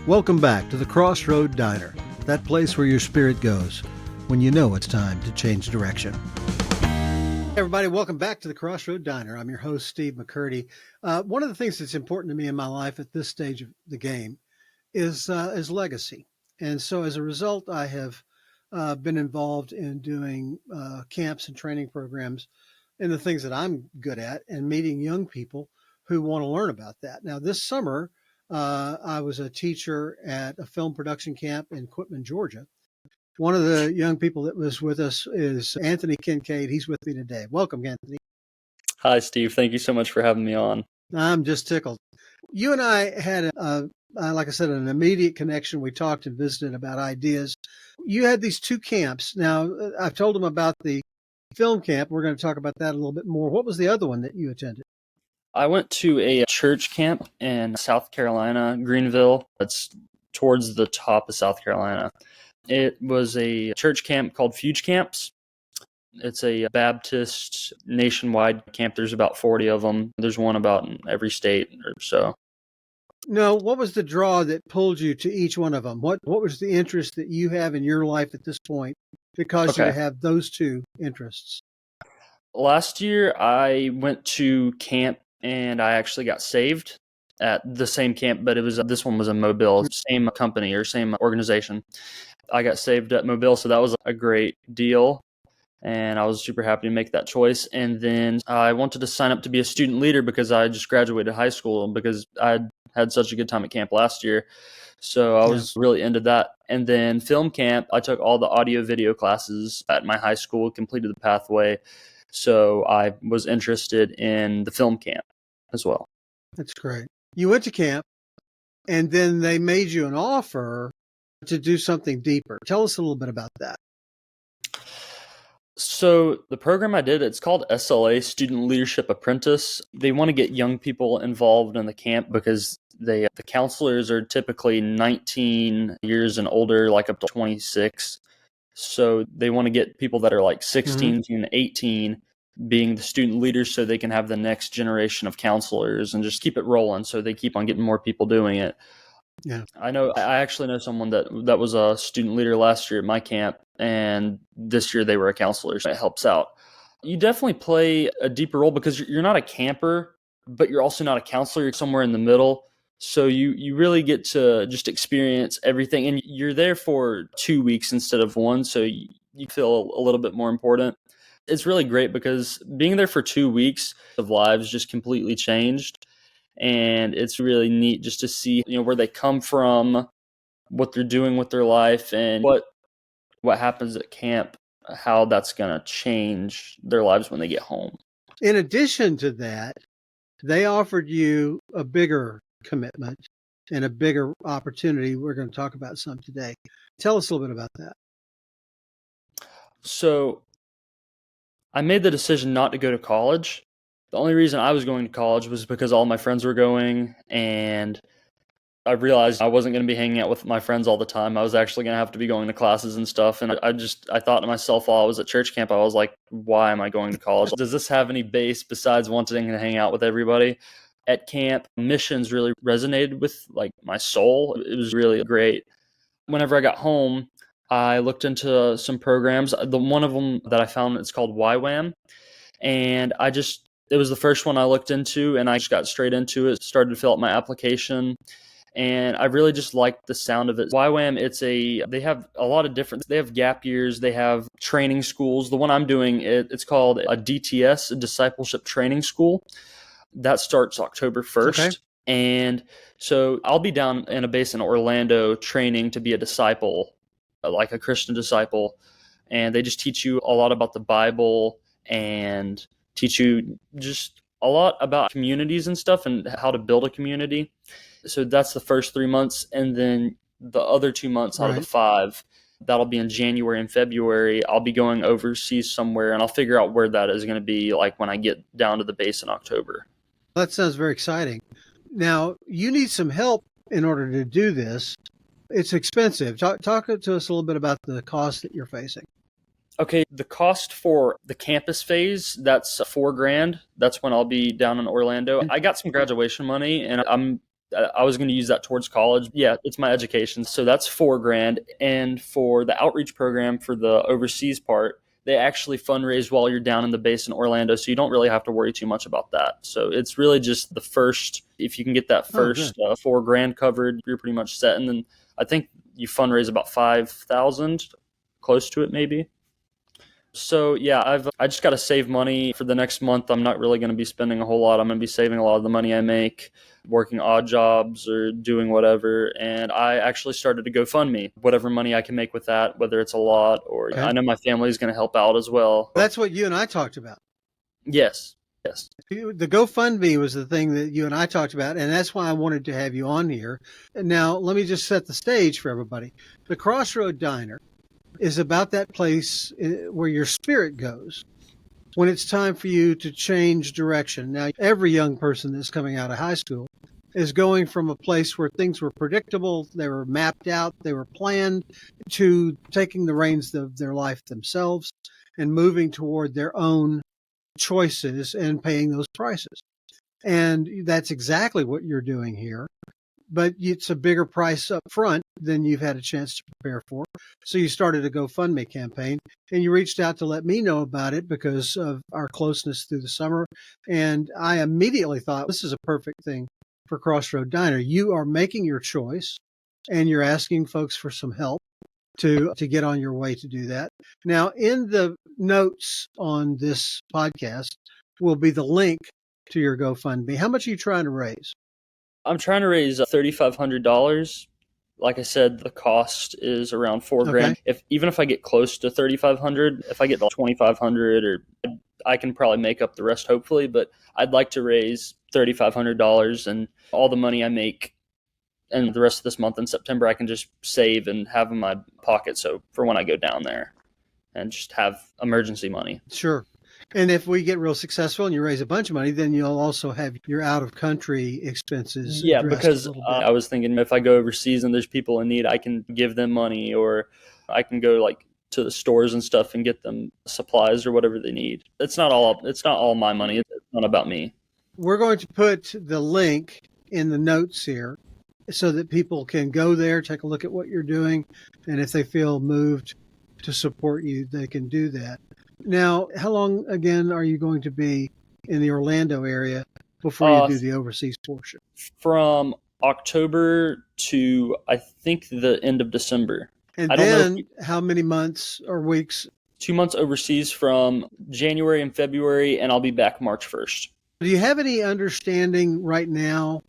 Welcome back to the Crossroad Diner, that place where your spirit goes when you know it's time to change direction. Hey everybody, welcome back to the Crossroad Diner. I'm your host, Steve McCurdy. One of the things that's important to me in my life at this stage of the game is legacy. And so as a result, I have been involved in doing camps and training programs and the things that I'm good at and meeting young people who want to learn about that. Now, this summer, I was a teacher at a film production camp in Quitman, Georgia. One of the young people that was with us is Anthony Kincaid. He's with me today. Welcome, Anthony. Hi, Steve. Thank you so much for having me on. I'm just tickled. You and I had, like I said, an immediate connection. We talked and visited about ideas. You had these two camps. Now, I've told them about the film camp. We're going to talk about that a little bit more. What was the other one that you attended? I went to a church camp in South Carolina, Greenville. It's towards the top of South Carolina. It was a church camp called Fuge Camps. It's a Baptist nationwide camp. There's about 40 of them. There's one about in every state or so. No, what was the draw that pulled you to each one of them? What was the interest that you have in your life at this point that caused you to have those two interests? Last year, I went to camp and I actually got saved at the same camp, but this one was in Mobile, same company or same organization. I got saved at Mobile, so that was a great deal. And I was super happy to make that choice. And then I wanted to sign up to be a student leader because I just graduated high school because I had such a good time at camp last year. So I was really into that. And then film camp, I took all the audio video classes at my high school, completed the pathway. So I was interested in the film camp as well. That's great. You went to camp and then they made you an offer to do something deeper. Tell us a little bit about that. So the program I did, it's called SLA, Student Leadership Apprentice. They want to get young people involved in the camp because the counselors are typically 19 years and older, like up to 26. So they want to get people that are like 16 to 18 being the student leaders so they can have the next generation of counselors and just keep it rolling so they keep on getting more people doing it. Yeah, I actually know someone that was a student leader last year at my camp, and this year they were a counselor, so it helps out. You definitely play a deeper role because you're not a camper, but you're also not a counselor. You're somewhere in the middle. So you really get to just experience everything, and you're there for 2 weeks instead of one, so you feel a little bit more important. It's really great because being there for 2 weeks of lives just completely changed. And it's really neat just to see, where they come from, what they're doing with their life, and what happens at camp, how that's going to change their lives when they get home. In addition to that, they offered you a bigger commitment and a bigger opportunity. We're going to talk about some today. Tell us a little bit about that. So I made the decision not to go to college. The only reason I was going to college was because all my friends were going, and I realized I wasn't going to be hanging out with my friends all the time. I was actually going to have to be going to classes and stuff. And I thought to myself while I was at church camp, I was like, why am I going to college? Does this have any base besides wanting to hang out with everybody? At camp, missions really resonated with like my soul. It was really great. Whenever I got home, I looked into some programs. The one of them that I found, it's called YWAM. And it was the first one I looked into, and I just got straight into it, started to fill out my application, and I really just liked the sound of it. YWAM, they have a lot of different, they have gap years, they have training schools. The one I'm doing, it's called a DTS, a Discipleship Training School. That starts October 1st. Okay. And so I'll be down in a base in Orlando training to be a disciple, like a Christian disciple. And they just teach you a lot about the Bible and teach you just a lot about communities and stuff and how to build a community. So that's the first 3 months. And then the other 2 months out of the 5, that'll be in January and February. I'll be going overseas somewhere, and I'll figure out where that is going to be like when I get down to the base in October. That sounds very exciting. Now, you need some help in order to do this. It's expensive. Talk to us a little bit about the cost that you're facing. Okay, the cost for the campus phase, that's $4,000. That's when I'll be down in Orlando. I got some graduation money, and I'm I was going to use that towards college. Yeah, it's my education. So that's $4,000. And for the outreach program for the overseas part, they actually fundraise while you're down in the base in Orlando. So you don't really have to worry too much about that. So it's really just the first, if you can get that first $4,000 covered, you're pretty much set. And then I think you fundraise about 5,000, close to it maybe. So yeah, I just got to save money for the next month. I'm not really going to be spending a whole lot. I'm going to be saving a lot of the money I make, working odd jobs or doing whatever. And I actually started to GoFundMe, whatever money I can make with that, whether it's a lot or I know my family is going to help out as well. That's what you and I talked about. Yes. The GoFundMe was the thing that you and I talked about, and that's why I wanted to have you on here. And now, let me just set the stage for everybody. The Crossroad Diner is about that place where your spirit goes when it's time for you to change direction. Now, every young person that's coming out of high school is going from a place where things were predictable, they were mapped out, they were planned, to taking the reins of their life themselves and moving toward their own choices and paying those prices. And that's exactly what you're doing here. But it's a bigger price up front than you've had a chance to prepare for. So you started a GoFundMe campaign, and you reached out to let me know about it because of our closeness through the summer. And I immediately thought, this is a perfect thing for Crossroad Diner. You are making your choice, and you're asking folks for some help to get on your way to do that. Now, in the notes on this podcast will be the link to your GoFundMe. How much are you trying to raise? I'm trying to raise $3,500. Like I said, the cost is around $4,000. Okay. Even if I get close to $3,500, if I get to $2,500, or I can probably make up the rest, hopefully. But I'd like to raise $3,500, and all the money I make and the rest of this month in September, I can just save and have in my pocket. So for when I go down there, and just have emergency money. Sure. And if we get real successful and you raise a bunch of money, then you'll also have your out-of-country expenses. Yeah, because I was thinking if I go overseas and there's people in need, I can give them money, or I can go like to the stores and stuff and get them supplies or whatever they need. It's not all my money. It's not about me. We're going to put the link in the notes here so that people can go there, take a look at what you're doing, and if they feel moved to support you, they can do that. Now, how long, again, are you going to be in the Orlando area before you do the overseas portion? From October to, I think, the end of December. And then how many months or weeks? 2 months overseas from January and February, and I'll be back March 1st. Do you have any understanding right now,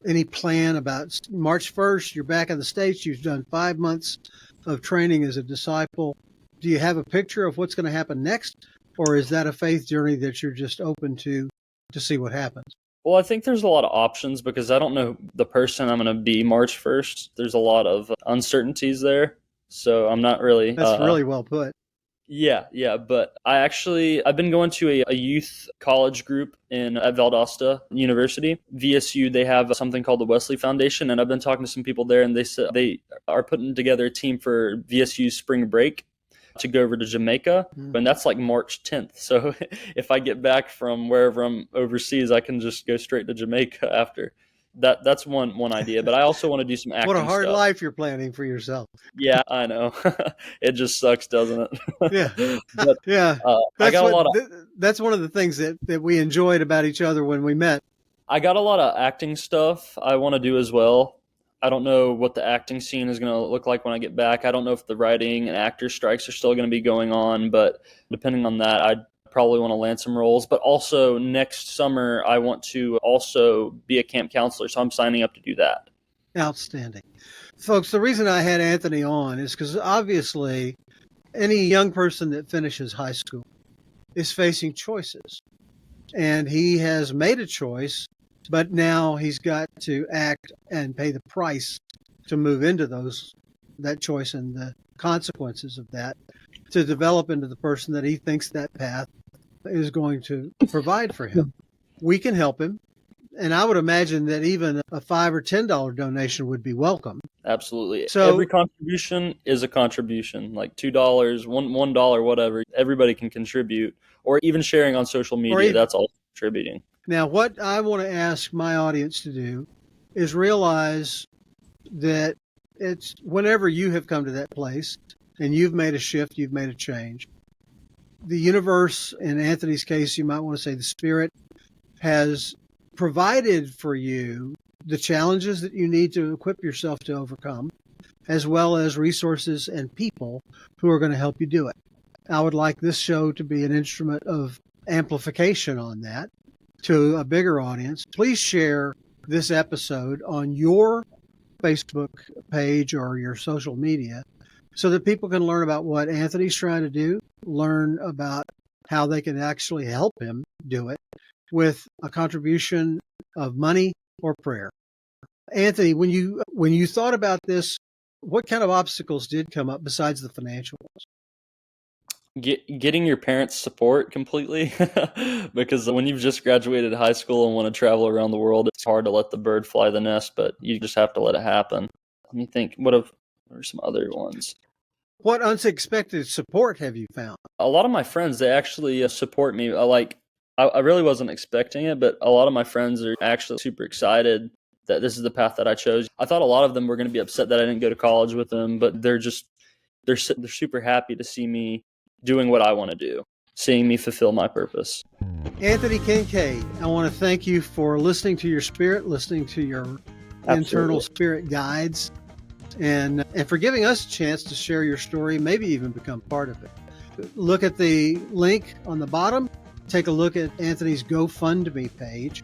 any plan about March 1st? You're back in the States. You've done 5 months of training as a disciple. Do you have a picture of what's going to happen next? Or is that a faith journey that you're just open to see what happens? Well, I think there's a lot of options because I don't know the person I'm going to be March 1st. There's a lot of uncertainties there. So I'm not really... That's really well put. Yeah. But I've been going to a youth college group at Valdosta University. VSU, they have something called the Wesley Foundation. And I've been talking to some people there, and they said they are putting together a team for VSU's spring break to go over to Jamaica, and that's like March 10th. So if I get back from wherever I'm overseas, I can just go straight to Jamaica after. That's one idea. But I also want to do some acting. What a hard life you're planning for yourself. Yeah, I know. It just sucks, doesn't it? Yeah. But, yeah. That's one of the things that we enjoyed about each other when we met. I got a lot of acting stuff I want to do as well. I don't know what the acting scene is going to look like when I get back. I don't know if the writing and actor strikes are still going to be going on, but depending on that, I'd probably want to land some roles. But also next summer, I want to also be a camp counselor, so I'm signing up to do that. Outstanding. Folks, the reason I had Anthony on is because obviously any young person that finishes high school is facing choices. And he has made a choice, but now he's got to act and pay the price to move into that choice and the consequences of that, to develop into the person that he thinks that path is going to provide for him. We can help him. And I would imagine that even a $5 or $10 donation would be welcome. Absolutely. So every contribution is a contribution, like $2, $1, whatever. Everybody can contribute, or even sharing on social media. That's all contributing. Now, what I want to ask my audience to do is realize that it's whenever you have come to that place and you've made a shift, you've made a change. The universe, in Anthony's case, you might want to say the Spirit, has provided for you the challenges that you need to equip yourself to overcome, as well as resources and people who are going to help you do it. I would like this show to be an instrument of amplification on that to a bigger audience. Please share this episode on your Facebook page or your social media so that people can learn about what Anthony's trying to do, learn about how they can actually help him do it with a contribution of money or prayer. Anthony, when you thought about this, what kind of obstacles did come up besides the financial ones? Getting your parents' support completely, because when you've just graduated high school and want to travel around the world, it's hard to let the bird fly the nest, but you just have to let it happen. Let me think, what are some other ones? What unexpected support have you found? A lot of my friends, they actually support me. I really wasn't expecting it, but a lot of my friends are actually super excited that this is the path that I chose. I thought a lot of them were going to be upset that I didn't go to college with them, but they're super happy to see me doing what I want to do, seeing me fulfill my purpose. Anthony Kincaid, I want to thank you for listening to your spirit, listening to your internal spirit guides, and for giving us a chance to share your story, maybe even become part of it. Look at the link on the bottom. Take a look at Anthony's GoFundMe page.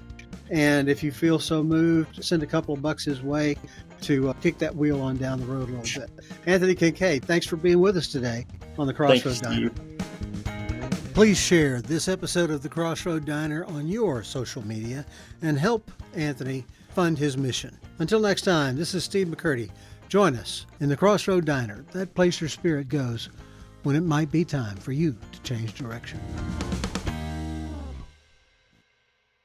And if you feel so moved, send a couple of bucks his way to kick that wheel on down the road a little bit. Anthony Kincaid, thanks for being with us today on the Crossroad Diner. Please share this episode of the Crossroad Diner on your social media and help Anthony fund his mission. Until next time, this is Steve McCurdy. Join us in the Crossroad Diner, that place your spirit goes when it might be time for you to change direction.